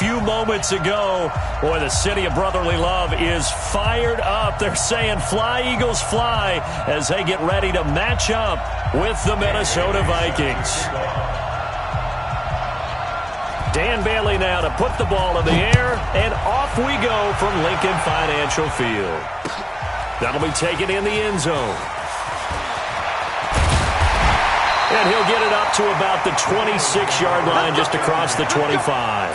few moments ago. Boy, the city of brotherly love is fired up. They're saying fly, Eagles, fly, as they get ready to match up with the Minnesota Vikings. Dan Bailey now to put the ball in the air, and off we go from Lincoln Financial Field. That'll be taken in the end zone. And he'll get it up to about the 26-yard line, just across the 25.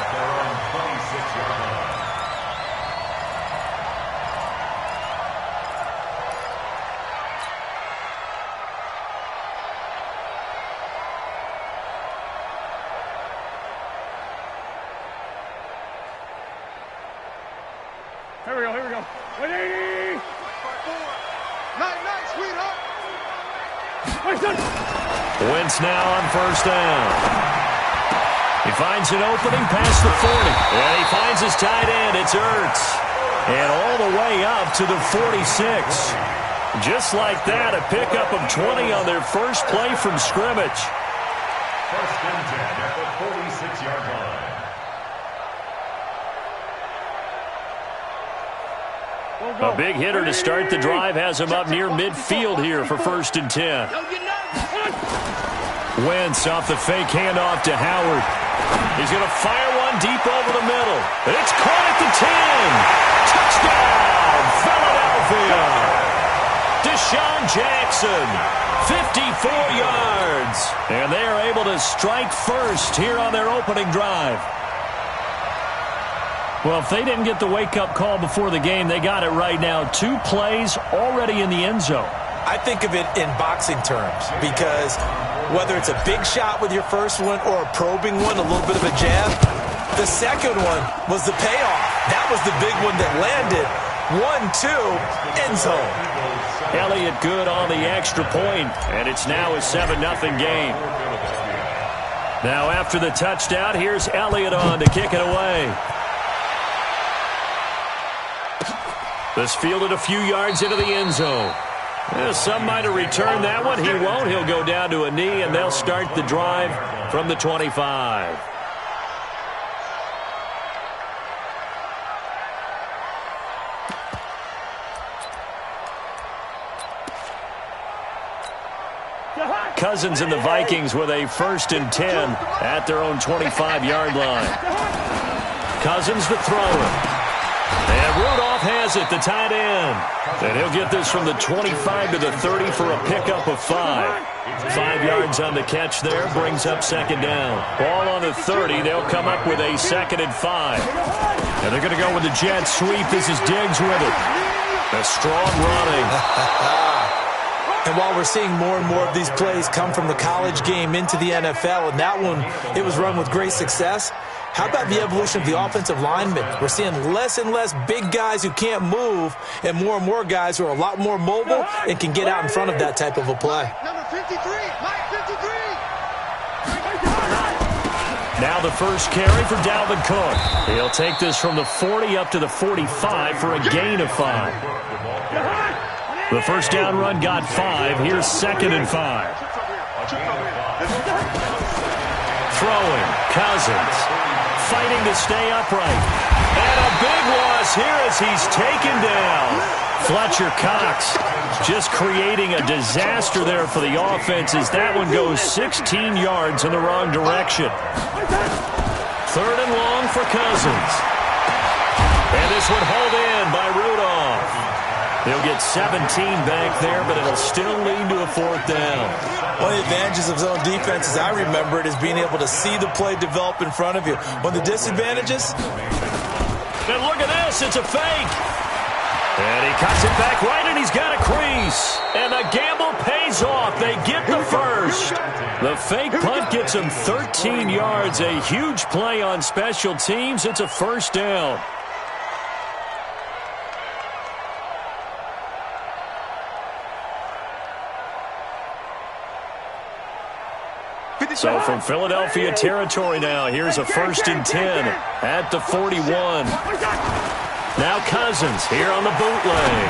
Here we go. 180! Nice, sweetheart! Wentz now on first down. He finds an opening past the 40. And he finds his tight end. It's Ertz. And all the way up to the 46. Just like that, a pickup of 20 on their first play from scrimmage. First and 10 at the 46-yard line. A big hitter to start the drive has him up near midfield here for first and 10. Wentz off the fake handoff to Howard. He's going to fire one deep over the middle. It's caught at the 10. Touchdown, Philadelphia. Deshaun Jackson, 54 yards. And they are able to strike first here on their opening drive. Well, if they didn't get the wake-up call before the game, they got it right now. 2 plays already in the end zone. I think of it in boxing terms because whether it's a big shot with your first one or a probing one, a little bit of a jab, the second one was the payoff. That was the big one that landed. 1-2, end zone. Elliott good on the extra point, and it's now a 7-0 game. Now after the touchdown, here's Elliott on to kick it away. This fielded a few yards into the end zone. Some might have returned that one. He won't. He'll go down to a knee, and they'll start the drive from the 25. Cousins and the Vikings with a first and 10 at their own 25-yard line. Cousins to throw it. And Rudolph has it, the tight end. And he'll get this from the 25 to the 30 for a pickup of 5. 5 yards on the catch there, brings up second down. Ball on the 30, they'll come up with a 2nd and 5. And they're going to go with the jet sweep. This is Diggs with it. A strong running. And while we're seeing more and more of these plays come from the college game into the NFL, and that one, it was run with great success, how about the evolution of the offensive linemen? We're seeing less and less big guys who can't move and more guys who are a lot more mobile and can get out in front of that type of a play. Number 53, Mike 53. Now the first carry for Dalvin Cook. He'll take this from the 40 up to the 45 for a gain of 5. The first down run got 5. Here's 2nd and 5. Throwing, Cousins. Fighting to stay upright. And a big loss here as he's taken down. Fletcher Cox just creating a disaster there for the offense as that one goes 16 yards in the wrong direction. 3rd and long for Cousins. And this one hauled in by Rudolph. He'll get 17 back there, but it'll still lead to a 4th down. One of the advantages of zone defense, as I remember it, is being able to see the play develop in front of you. One of the disadvantages? And look at this, it's a fake. And he cuts it back right, and he's got a crease. And the gamble pays off. They get the first. The fake punt gets him 13 yards. A huge play on special teams. It's a 1st down. So from Philadelphia territory now, here's a 1st and 10 at the 41. Now Cousins here on the bootleg.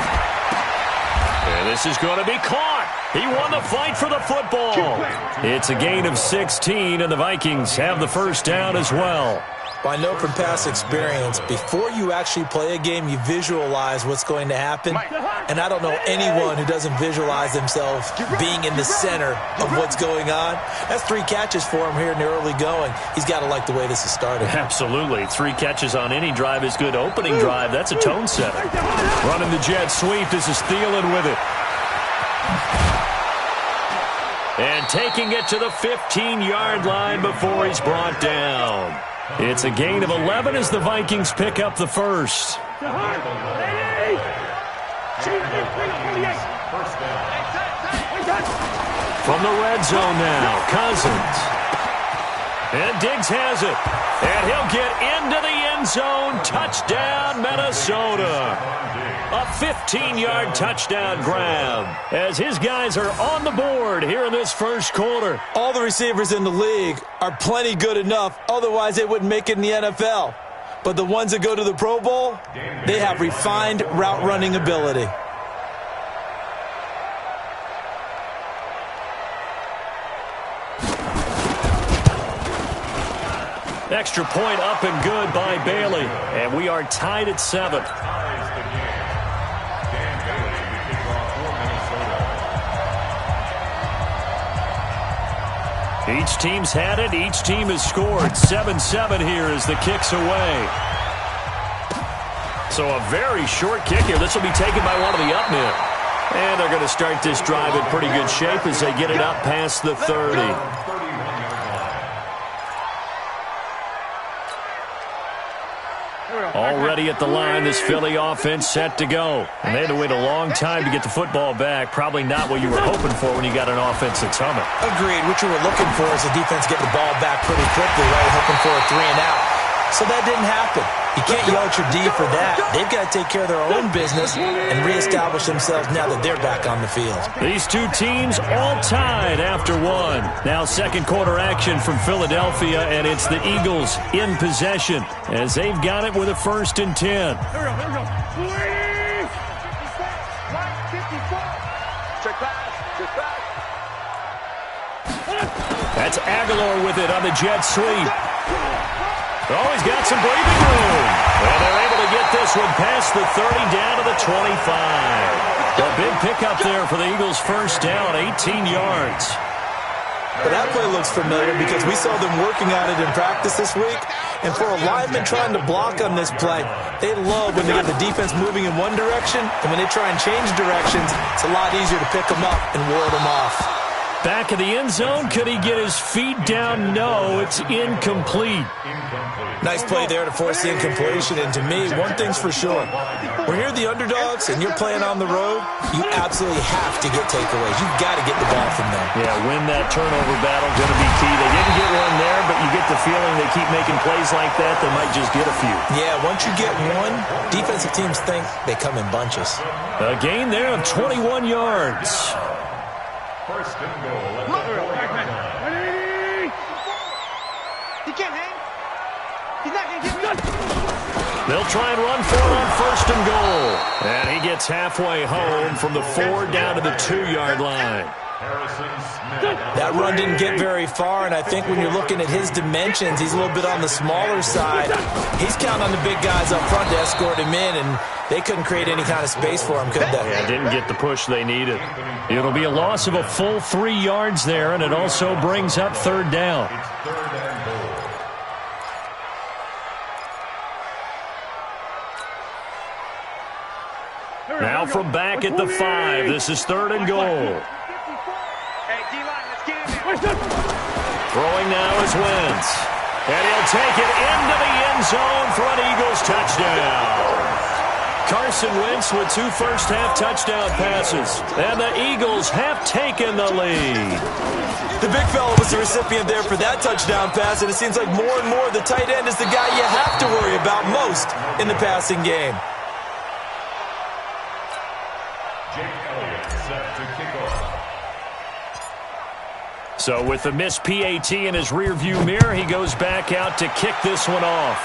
And this is going to be caught. He won the fight for the football. It's a gain of 16, and the Vikings have the first down as well. Well, I know from past experience, before you actually play a game, you visualize what's going to happen. And I don't know anyone who doesn't visualize themselves being in the center of what's going on. That's 3 catches for him here in the early going. He's got to like the way this is started. Absolutely. 3 catches on any drive is good. Opening drive, that's a tone setter. Running the jet sweep. This is Thielen with it. And taking it to the 15-yard line before he's brought down. It's a gain of 11 as the Vikings pick up the first. From the red zone now, Cousins. And Diggs has it. And he'll get into the end zone. Touchdown, Minnesota. A 15-yard touchdown grab as his guys are on the board here in this first quarter. All the receivers in the league are plenty good enough. Otherwise, they wouldn't make it in the NFL. But the ones that go to the Pro Bowl, they have refined route running ability. Extra point up and good by Bailey. And we are tied at 7. Each team's had it. Each team has scored. 7-7 here as the kick's away. So a very short kick here. This will be taken by one of the up men. And they're going to start this drive in pretty good shape as they get it up past the 30. Already at the line, this Philly offense set to go. And they had to wait a long time to get the football back. Probably not what you were hoping for when you got an offense that's humming. Agreed. What you were looking for is the defense getting the ball back pretty quickly, right? Hoping for a 3-and-out. So that didn't happen. You can't yell at your D for that. They've got to take care of their own business and reestablish themselves now that they're back on the field. These two teams all tied after 1. Now second quarter action from Philadelphia, and it's the Eagles in possession as they've got it with a 1st and 10. Here we go. Check back. That's Aguilar with it on the jet sweep. Oh, he's got some breathing room. And they're able to get this one past the 30 down to the 25. A big pickup there for the Eagles' first down, 18 yards. But that play looks familiar because we saw them working on it in practice this week. And for a lineman trying to block on this play, they love when they get the defense moving in one direction. And when they try and change directions, it's a lot easier to pick them up and ward them off. Back in the end zone, could he get his feet down? No, it's incomplete. Nice play there to force the incompletion. And to me, one thing's for sure. When you're the underdogs and you're playing on the road, you absolutely have to get takeaways. You've got to get the ball from them. Yeah, win that turnover battle, going to be key. They didn't get one there, but you get the feeling they keep making plays like that, they might just get a few. Yeah, once you get one, defensive teams think they come in bunches. A gain there of 21 yards. 1st and goal at the 49. He can't hang. He's not going to get me. They'll try and run for it on 1st and goal. And he gets halfway home from the 4 down to the 2-yard line. That run didn't get very far, and I think when you're looking at his dimensions, he's a little bit on the smaller side. He's counting on the big guys up front to escort him in, and they couldn't create any kind of space for him, could they? Yeah, didn't get the push they needed. It'll be a loss of a full 3 yards there, and it also brings up 3rd down. Now from back at the 5, this is 3rd and goal. Throwing now is Wentz. And he'll take it into the end zone for an Eagles touchdown. Carson Wentz with 2 first-half touchdown passes. And the Eagles have taken the lead. The big fella was the recipient there for that touchdown pass, and it seems like more and more the tight end is the guy you have to worry about most in the passing game. So with the missed PAT in his rearview mirror, he goes back out to kick this one off.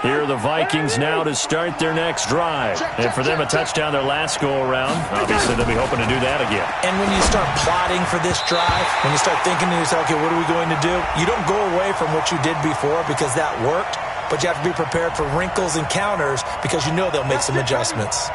Here Here are the Vikings now to start their next drive. And for them, a touchdown their last go-around. Obviously, they'll be hoping to do that again. And when you start plotting for this drive, when you start thinking to yourself, okay, what are we going to do? You don't go away from what you did before because that worked, but you have to be prepared for wrinkles and counters because you know they'll make some adjustments.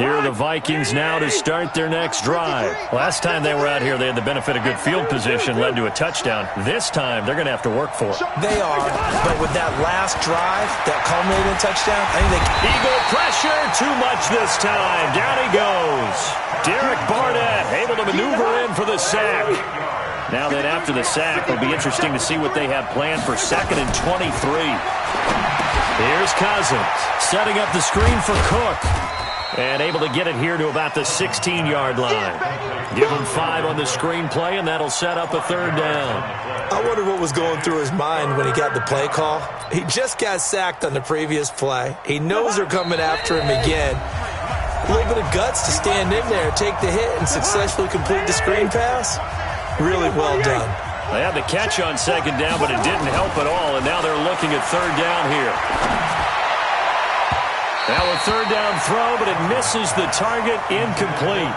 Here are the Vikings now to start their next drive. Last time they were out here, they had the benefit of good field position, led to a touchdown. This time, they're going to have to work for it. They are, but with that last drive, that culminated in touchdown, I think they... Eagle pressure, too much this time. Down he goes. Derek Barnett able to maneuver in for the sack. Now then, after the sack, it'll be interesting to see what they have planned for 2nd and 23. Here's Cousins, setting up the screen for Cook. And able to get it here to about the 16-yard line. Give him 5 on the screenplay, and that'll set up a 3rd down. I wonder what was going through his mind when he got the play call. He just got sacked on the previous play. He knows they're coming after him again. A little bit of guts to stand in there, take the hit, and successfully complete the screen pass. Really well done. They had the catch on 2nd down, but it didn't help at all, and now they're looking at 3rd down here. Now a 3rd down throw, but it misses the target, incomplete.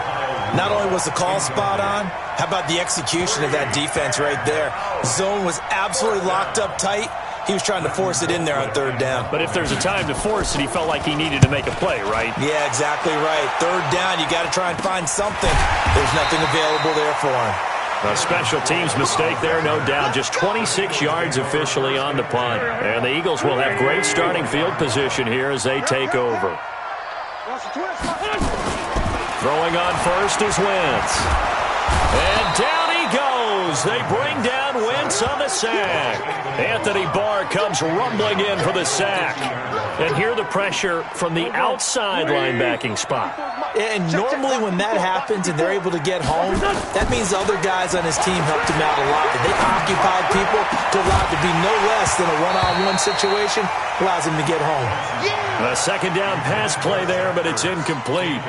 Not only was the call spot on, how about the execution of that defense right there? Zone was absolutely locked up tight. He was trying to force it in there on 3rd down. But if there's a time to force it, he felt like he needed to make a play, right? Yeah, exactly right. 3rd down, you got to try and find something. There's nothing available there for him. A special teams mistake there, no doubt. Just 26 yards officially on the punt. And the Eagles will have great starting field position here as they take over. Throwing on first is Wentz. And down he goes. They bring down Wentz on the sack. Anthony Barr comes rumbling in for the sack. And here the pressure from the outside linebacking spot. And normally when that happens and they're able to get home, that means the other guys on his team helped him out a lot. They occupied people to allow it to be no less than a one-on-one situation, allows him to get home. A 2nd down pass play there, but it's incomplete.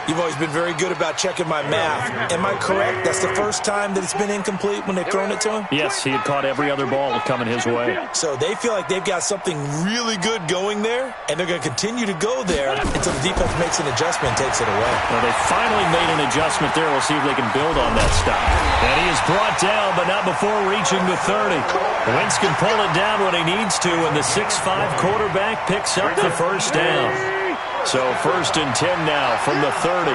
You've always been very good about checking my math. Am I correct? That's the first time that it's been incomplete when they've thrown it to him? Yes, he had caught every other ball coming his way. So they feel like they've got something really good going there, and they're going to continue to go there until the defense makes an adjustment and takes it away. Well, they finally made an adjustment there. We'll see if they can build on that stop. And he is brought down, but not before reaching the 30. Wentz can pull it down when he needs to, and the 6'5 quarterback picks up the 1st down. So 1st and 10 now from the 30.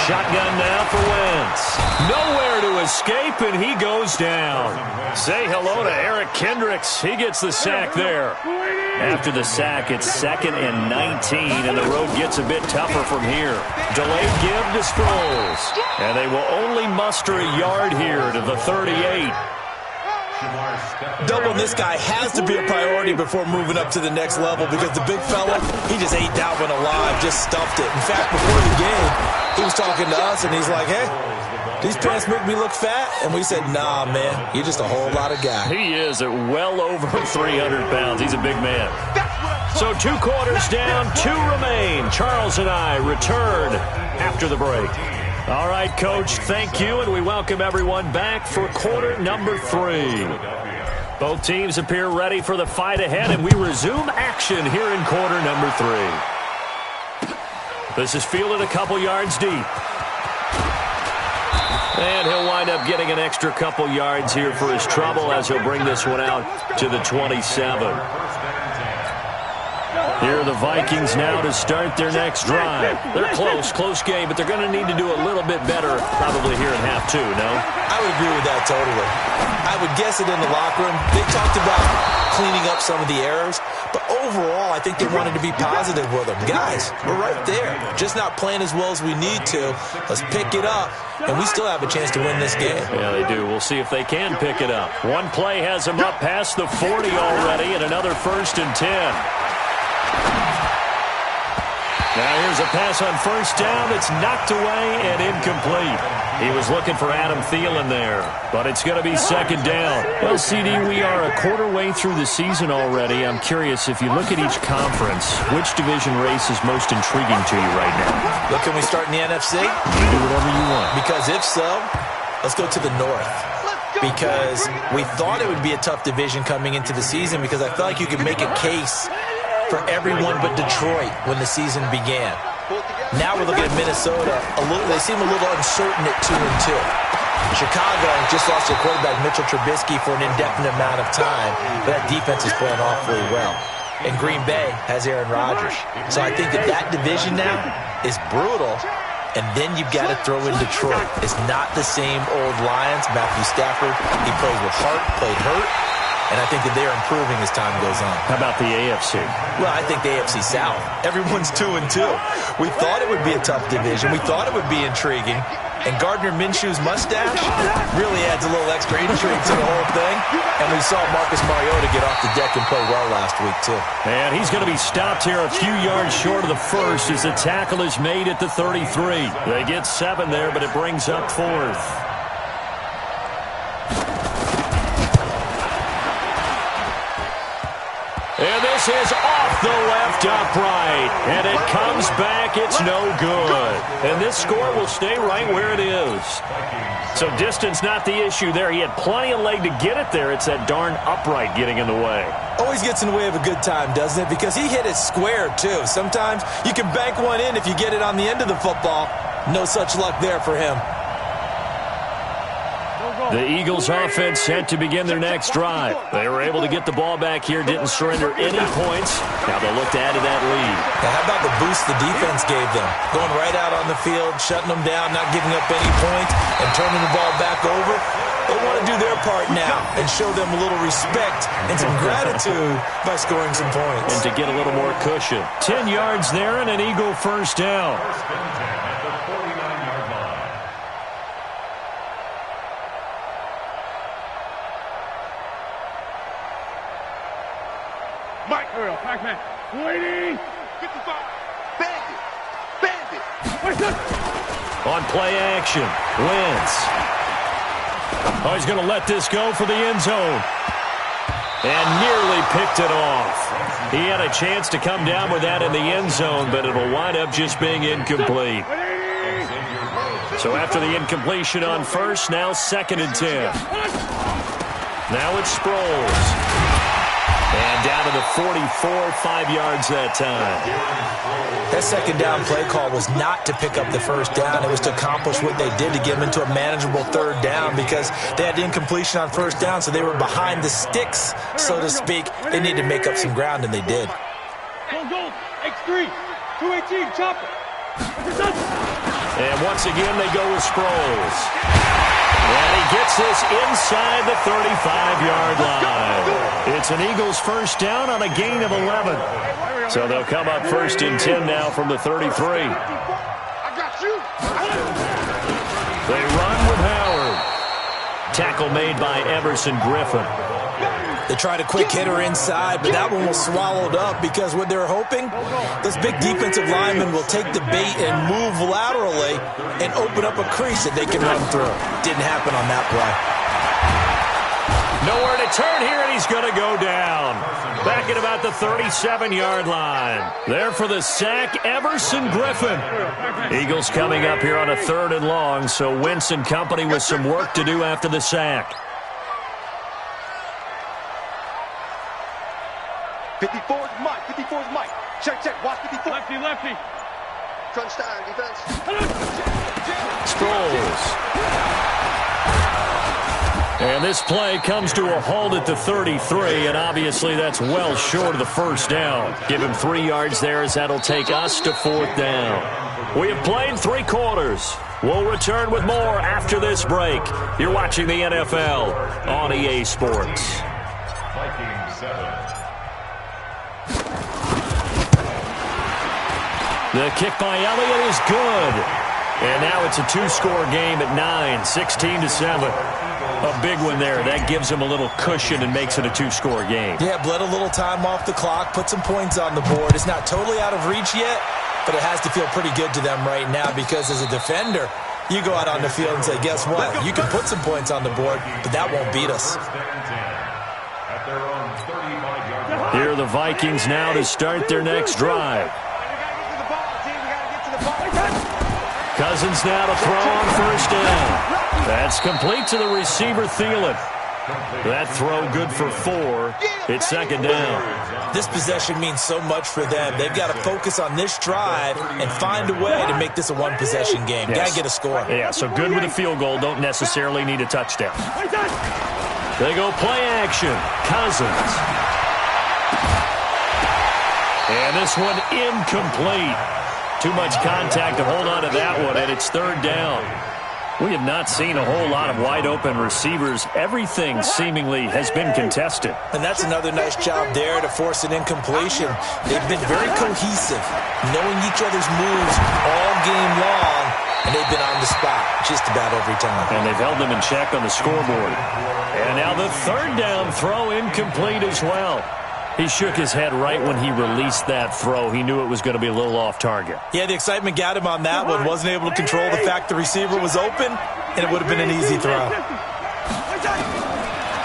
Shotgun now for Wentz. Nowhere to escape, and he goes down. Say hello to Eric Kendricks. He gets the sack there. After the sack, it's 2nd and 19, and the road gets a bit tougher from here. Delayed give to Sproles. And they will only muster a yard here to the 38. Doubling this guy has to be a priority before moving up to the next level because the big fella, he just ate that one alive, just stuffed it. In fact, before the game, he was talking to us, and he's like, hey, these pants make me look fat. And we said, nah, man, you're just a whole lot of guy. He is at well over 300 pounds. He's a big man. So 2 quarters down, 2 remain. Charles and I return after the break. All right, Coach, thank you, and we welcome everyone back for quarter number 3. Both teams appear ready for the fight ahead, and we resume action here in quarter number 3. This is fielded a couple yards deep. And he'll wind up getting an extra couple yards here for his trouble as he'll bring this one out to the 27. Here are the Vikings now to start their next drive. They're close game, but they're going to need to do a little bit better probably here in half two, no? I would agree with that totally. I would guess it in the locker room. They talked about cleaning up some of the errors, but overall, I think they wanted to be positive with them. Guys, we're right there. Just not playing as well as we need to. Let's pick it up, and we still have a chance to win this game. Yeah, they do. We'll see if they can pick it up. One play has them up past the 40 already, and another 1st and 10. Now here's a pass on 1st down. It's knocked away and incomplete. He was looking for Adam Thielen there, but it's going to be 2nd down. Well, CD, we are a quarter way through the season already. I'm curious, if you look at each conference, which division race is most intriguing to you right now? Look, can we start in the NFC? You do whatever you want. Because if so, let's go to the North. Because we thought it would be a tough division coming into the season because I felt like you could make a case for everyone but Detroit when the season began. Now we're looking at Minnesota. They seem a little uncertain at 2-2. Chicago just lost their quarterback, Mitchell Trubisky, for an indefinite amount of time, but that defense is playing awfully well. And Green Bay has Aaron Rodgers. So I think that division now is brutal. And then you've got to throw in Detroit. It's not the same old Lions. Matthew Stafford, he plays with heart, played hurt. And I think that they're improving as time goes on. How about the AFC? Well, I think the AFC South. Everyone's 2-2. We thought it would be a tough division. We thought it would be intriguing. And Gardner Minshew's mustache really adds a little extra intrigue to the whole thing. And we saw Marcus Mariota get off the deck and play well last week, too. And he's going to be stopped here a few yards short of the first as the tackle is made at the 33. They get 7 there, but it brings up 4th. And this is off the left upright. And it comes back. It's no good. And this score will stay right where it is. So distance not the issue there. He had plenty of leg to get it there. It's that darn upright getting in the way. Always gets in the way of a good time, doesn't it? Because he hit it square, too. Sometimes you can bank one in if you get it on the end of the football. No such luck there for him. The Eagles offense set to begin their next drive. They were able to get the ball back here, didn't surrender any points. Now they'll look to add to that lead. Now how about the boost the defense gave them? Going right out on the field, shutting them down, not giving up any points, and turning the ball back over. They want to do their part now and show them a little respect and some gratitude by scoring some points. And to get a little more cushion. 10 yards there and an Eagle 1st down. Mike, hurry up, Pac-Man. Waiting. 55. Bandit. On play action, Wentz. Oh, he's going to let this go for the end zone. And nearly picked it off. He had a chance to come down with that in the end zone, but it'll wind up just being incomplete. So after the incompletion on first, now 2nd and 10. Now it's Sproles. And down to the 44, 5 yards that time. That 2nd down play call was not to pick up the 1st down. It was to accomplish what they did to get them into a manageable 3rd down because they had incompletion on 1st down, so they were behind the sticks, so to speak. They needed to make up some ground, and they did. Go. X3. 218. Chopper. And once again, they go with Sproles. And he gets this inside the 35-yard line. It's an Eagles 1st down on a gain of 11. So they'll come up 1st and 10 now from the 33. I got you. They run with Howard. Tackle made by Everson Griffin. They tried a quick hitter inside, but that one was swallowed up because what they're hoping, those big defensive linemen will take the bait and move laterally and open up a crease that they can run through. Didn't happen on that play. Nowhere to turn here, and he's going to go down. Back at about the 37-yard line. There for the sack, Everson Griffin. Eagles coming up here on a 3rd and long, so Wentz and company with some work to do after the sack. 54 is Mike. 54 is Mike. Check. Watch 54. Lefty. Crunch time, defense. Sproles. And this play comes to a halt at the 33, and obviously that's well short of the first down. Give him 3 yards there as that'll take us to 4th down. We have played 3 quarters. We'll return with more after this break. You're watching the NFL on EA Sports. Vikings 7. The kick by Elliott is good. And now it's a 2-score game at 9, 16-7. A big one there. That gives him a little cushion and makes it a 2-score game. Yeah, bled a little time off the clock, put some points on the board. It's not totally out of reach yet, but it has to feel pretty good to them right now because as a defender, you go out on the field and say, guess what? You can put some points on the board, but that won't beat us. Here are the Vikings now to start their next drive. Cousins now to throw on first down. That's complete to the receiver, Thielen. That throw good for 4. It's 2nd down. This possession means so much for them. They've got to focus on this drive and find a way to make this a one-possession game. Yes. Got to get a score. Yeah, so good with a field goal. Don't necessarily need a touchdown. They go play action. Cousins. And this one incomplete. Too much contact to hold on to that one, and it's 3rd down. We have not seen a whole lot of wide-open receivers. Everything seemingly has been contested. And that's another nice job there to force an incompletion. They've been very cohesive, knowing each other's moves all game long, and they've been on the spot just about every time. And they've held them in check on the scoreboard. And now the 3rd down throw incomplete as well. He shook his head right when he released that throw. He knew it was going to be a little off target. Yeah, the excitement got him on that one. Wasn't able to control the fact the receiver was open, and it would have been an easy throw.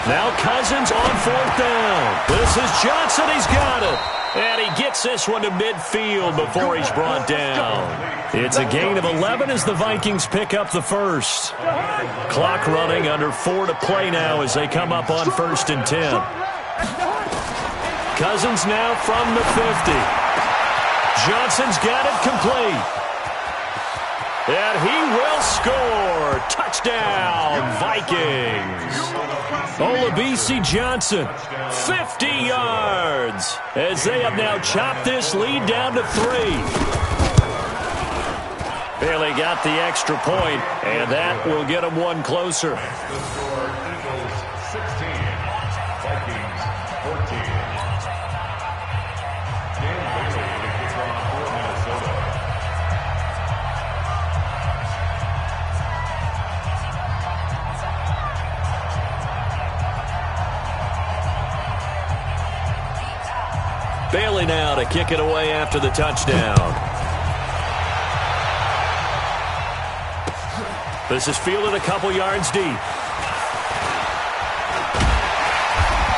Now Cousins on 4th down. This is Johnson. He's got it. And he gets this one to midfield before he's brought down. It's a gain of 11 as the Vikings pick up the first. Clock running, under 4 to play now as they come up on 1st and 10. Cousins now from the 50. Johnson's got it complete. And he will score. Touchdown, Vikings. Olabisi Johnson, 50 yards. As they have now chopped this lead down to 3. Bailey got the extra point, and that will get them one closer. The score, Eagles 16, Vikings 14. Dan Bailey, the kicker for Minnesota. Bailey now to kick it away after the touchdown. This is fielded a couple yards deep.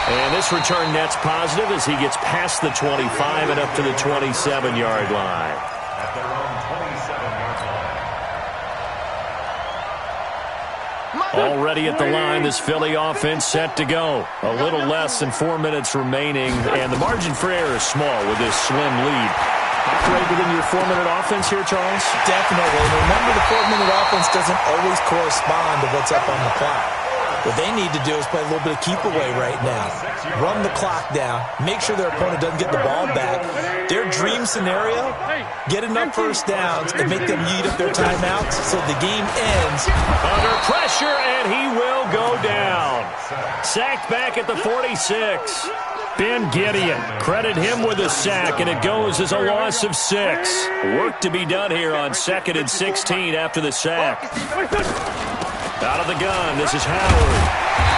And this return net's positive as he gets past the 25 and up to the 27-yard line. At their own 27-yard line. Already at the line, this Philly offense set to go. A little less than 4 minutes remaining, and the margin for error is small with this slim lead. Operate within your 4-minute offense here, Charles? Definitely. Remember, the 4-minute offense doesn't always correspond to what's up on the clock. What they need to do is play a little bit of keep away right now. Run the clock down. Make sure their opponent doesn't get the ball back. Their dream scenario, get enough first downs and make them eat up their timeouts so the game ends. Under pressure, and he will go down. Sacked back at the 46. Ben Gideon, credit him with a sack, and it goes as a loss of 6. Work to be done here on 2nd and 16 after the sack. Out of the gun, this is Howard.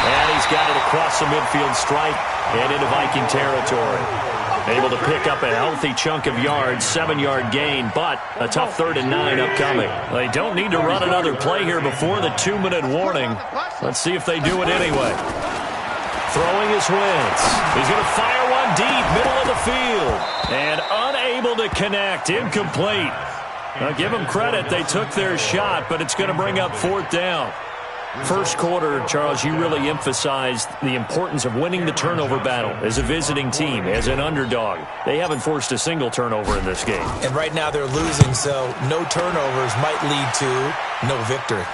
And he's got it across the midfield stripe and into Viking territory. Able to pick up a healthy chunk of yards, 7-yard gain, but a tough 3rd and 9 upcoming. They don't need to run another play here before the 2-minute warning. Let's see if they do it anyway. Throwing his Wentz. He's going to fire one deep, middle of the field. And unable to connect, incomplete. Now, give them credit, they took their shot, but it's going to bring up 4th down. First quarter, Charles, you really emphasized the importance of winning the turnover battle as a visiting team, as an underdog. They haven't forced a single turnover in this game. And right now they're losing, so no turnovers might lead to no victory.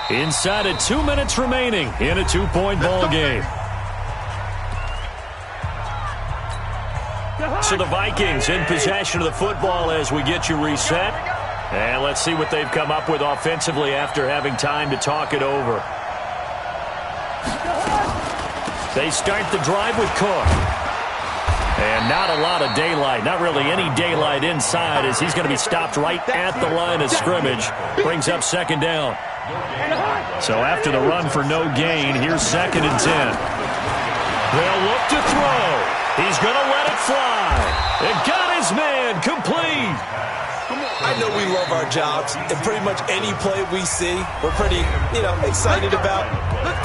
Inside of 2 minutes remaining in a 2-point ball game. So the Vikings in possession of the football as we get you reset. And let's see what they've come up with offensively after having time to talk it over. They start the drive with Cook. And not a lot of daylight, not really any daylight inside as he's going to be stopped right at the line of scrimmage. Brings up second down. So after the run for no gain, here's 2nd and 10. They'll look to throw. He's going to let it fly. It got his man complete. I know we love our jobs, and pretty much any play we see, we're pretty, excited about.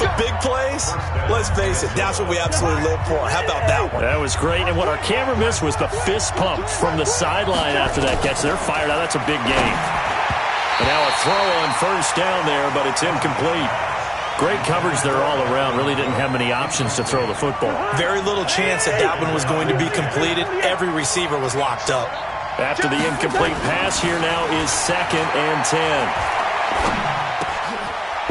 The big plays, let's face it, that's what we absolutely live for. How about that one? That was great, and what our camera missed was the fist pump from the sideline after that catch. They're fired out. That's a big game. And now a throw on first down there, but it's incomplete. Great coverage there all around. Really didn't have many options to throw the football. Very little chance that one was going to be completed. Every receiver was locked up. After the incomplete pass, here now is 2nd and 10.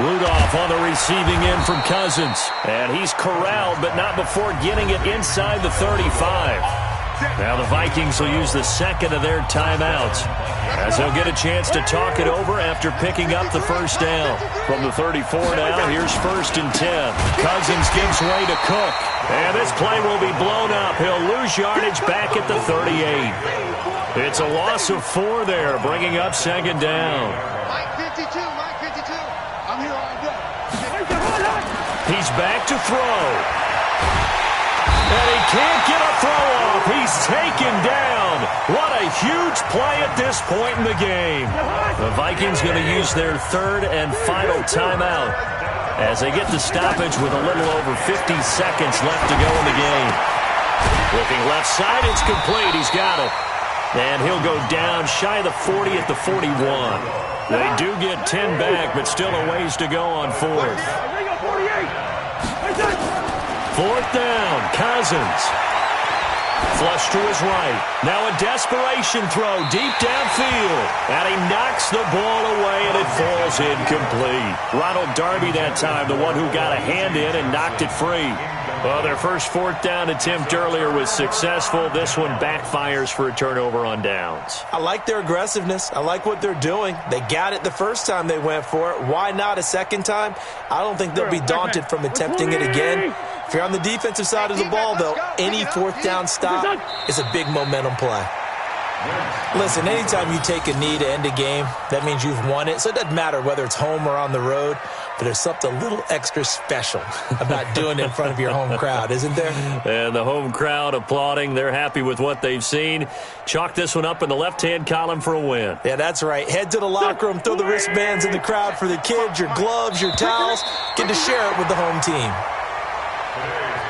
Rudolph on the receiving end from Cousins. And he's corralled, but not before getting it inside the 35. Now the Vikings will use the 2nd of their timeouts as they'll get a chance to talk it over after picking up the first down. From the 34 now, here's 1st and 10. Cousins gives way to Cook. And this play will be blown up. He'll lose yardage back at the 38. It's a loss of 4 there, bringing up 2nd down. Mike 52, Mike 52. I'm here all day. He's back to throw. And he can't get a throw off. He's taken down. What a huge play at this point in the game. The Vikings going to use their 3rd and final timeout as they get the stoppage with a little over 50 seconds left to go in the game. Looking left side, it's complete. He's got it. And he'll go down shy of the 40 at the 41. They do get 10 back, but still a ways to go on 4th. 4th down, Cousins. Flush to his right. Now a desperation throw deep downfield. And he knocks the ball away, and it falls incomplete. Ronald Darby that time, the one who got a hand in and knocked it free. Well, their first 4th down attempt earlier was successful. This one backfires for a turnover on downs. I like their aggressiveness. I like what they're doing. They got it the first time they went for it. Why not a second time? I don't think they'll be daunted from attempting it again. If you're on the defensive side of the ball, though, any 4th down stop is a big momentum play. Listen, anytime you take a knee to end a game, that means you've won it. So it doesn't matter whether it's home or on the road, but there's something a little extra special about doing it in front of your home crowd, isn't there? And the home crowd applauding. They're happy with what they've seen. Chalk this one up in the left-hand column for a win. Yeah, that's right. Head to the locker room, throw the wristbands in the crowd for the kids, your gloves, your towels. Get to share it with the home team.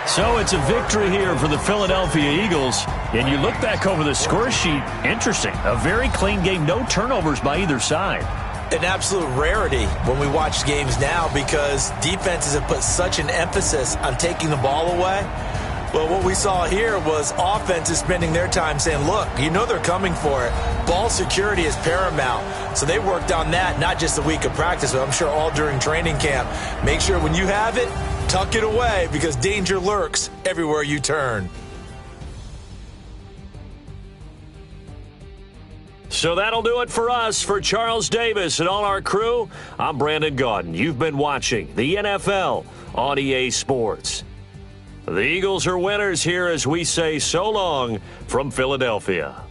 So it's a victory here for the Philadelphia Eagles. And you look back over the score sheet, interesting. A very clean game, no turnovers by either side. An absolute rarity when we watch games now because defenses have put such an emphasis on taking the ball away. Well, what we saw here was offenses spending their time saying, look, they're coming for it. Ball security is paramount. So they worked on that, not just a week of practice, but I'm sure all during training camp. Make sure when you have it, tuck it away because danger lurks everywhere you turn. So that'll do it for us. For Charles Davis and all our crew, I'm Brandon Gaudin. You've been watching the NFL on EA Sports. The Eagles are winners here as we say so long from Philadelphia.